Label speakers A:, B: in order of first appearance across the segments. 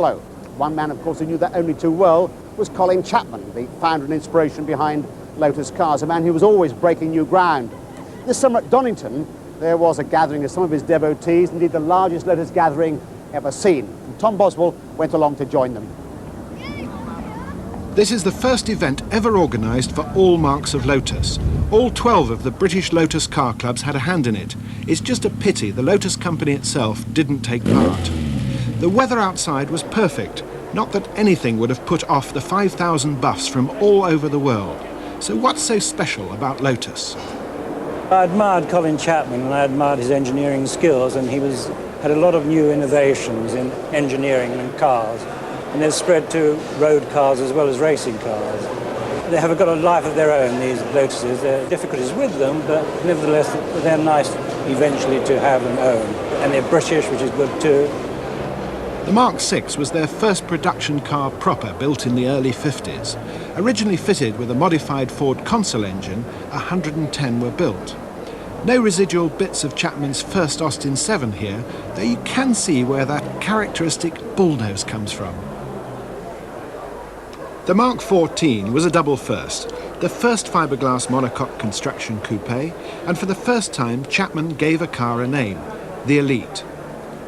A: yellow. One man, of course, who knew that only too well was Colin Chapman, the founder and inspiration behind Lotus cars, a man who was always breaking new ground. This summer at Donington, there was a gathering of some of his devotees, indeed the largest Lotus gathering ever seen. And Tom Boswell went along to join them.
B: This is the first event ever organised for all marks of Lotus. All 12 of the British Lotus car clubs had a hand in it. It's just a pity the Lotus company itself didn't take part. The weather outside was perfect, not that anything would have put off the 5,000 buffs from all over the world. So what's so special about Lotus?
C: I admired Colin Chapman and I admired his engineering skills, and he had a lot of new innovations in engineering and cars, and they've spread to road cars as well as racing cars. They have got a life of their own, these Lotuses. There are difficulties with them, but nevertheless they're nice eventually to have and own. And they're British, which is good too.
B: The Mark VI was their first production car proper, built in the early 50s. Originally fitted with a modified Ford Consul engine, 110 were built. No residual bits of Chapman's first Austin 7 here, though you can see where that characteristic bullnose comes from. The Mark XIV was a double first, the first fiberglass monocoque construction coupe, and for the first time Chapman gave a car a name, the Elite.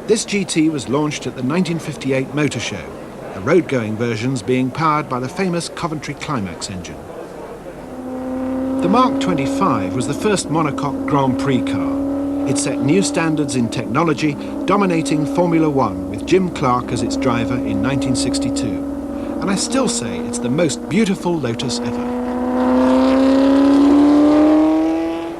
B: This GT was launched at the 1958 Motor Show, the road-going versions being powered by the famous Coventry Climax engine. The Mark 25 was the first monocoque Grand Prix car. It set new standards in technology, dominating Formula One with Jim Clark as its driver in 1962. And I still say it's the most beautiful Lotus ever.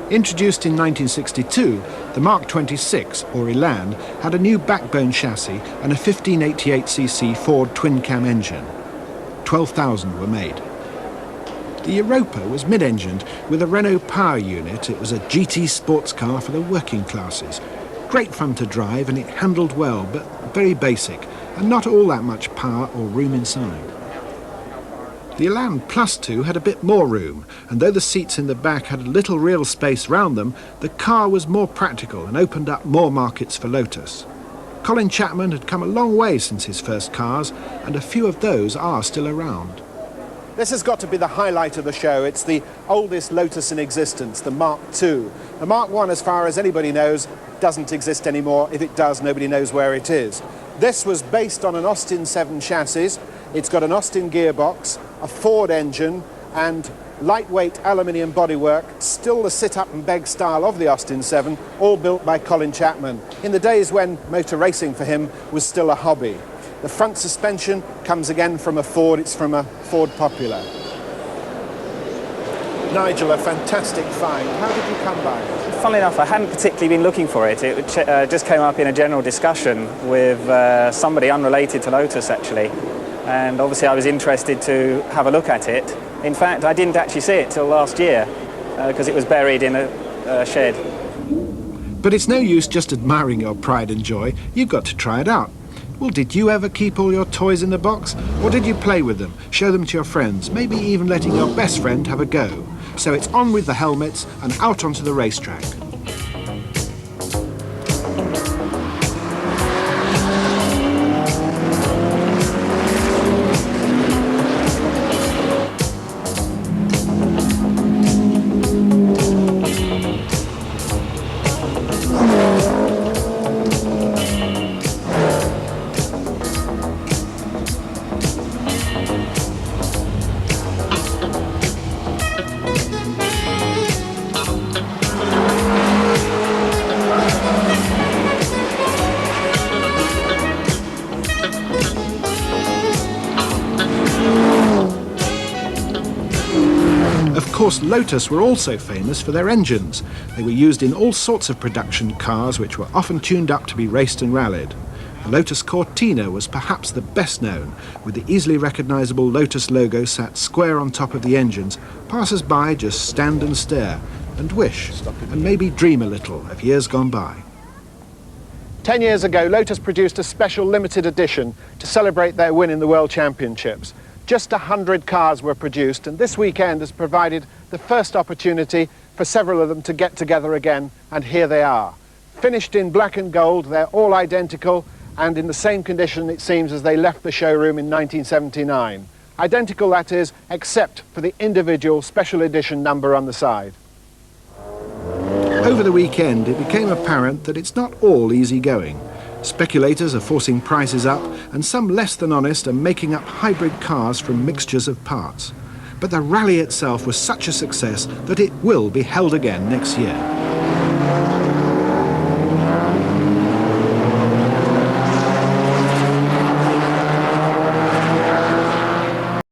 B: Introduced in 1962, the Mark 26, or Elan, had a new backbone chassis and a 1588cc Ford twin-cam engine. 12,000 were made. The Europa was mid-engined with a Renault power unit. It was a GT sports car for the working classes. Great fun to drive, and it handled well, but very basic, and not all that much power or room inside. The Elan Plus 2 had a bit more room, and though the seats in the back had little real space round them, the car was more practical and opened up more markets for Lotus. Colin Chapman had come a long way since his first cars, and a few of those are still around.
D: This has got to be the highlight of the show. It's the oldest Lotus in existence, the Mark II. The Mark I, as far as anybody knows, doesn't exist anymore. If it does, nobody knows where it is. This was based on an Austin 7 chassis. It's got an Austin gearbox, a Ford engine, and lightweight aluminium bodywork, still the sit-up and beg style of the Austin 7, all built by Colin Chapman, in the days when motor racing for him was still a hobby. The front suspension comes again from a Ford. It's from a Ford Popular. Nigel, a fantastic find. How did you come by it?
E: Funnily enough, I hadn't particularly been looking for it. It just came up in a general discussion with somebody unrelated to Lotus, actually. And obviously I was interested to have a look at it. In fact, I didn't actually see it till last year because it was buried in a shed.
B: But it's no use just admiring your pride and joy. You've got to try it out. Well, did you ever keep all your toys in the box? Or did you play with them, show them to your friends, maybe even letting your best friend have a go? So it's on with the helmets and out onto the racetrack. Of course, Lotus were also famous for their engines. They were used in all sorts of production cars, which were often tuned up to be raced and rallied. The Lotus Cortina was perhaps the best known, with the easily recognisable Lotus logo sat square on top of the engines. Passers-by just stand and stare, and wish, and maybe dream a little of years gone by.
D: 10 years ago, Lotus produced a special limited edition to celebrate their win in the World Championships. Just 100 cars were produced, and this weekend has provided the first opportunity for several of them to get together again, and here they are. Finished in black and gold, they're all identical, and in the same condition, it seems, as they left the showroom in 1979. Identical, that is, except for the individual special edition number on the side.
B: Over the weekend, it became apparent that it's not all easy going. Speculators are forcing prices up, and some less than honest are making up hybrid cars from mixtures of parts. But the rally itself was such a success that it will be held again next year.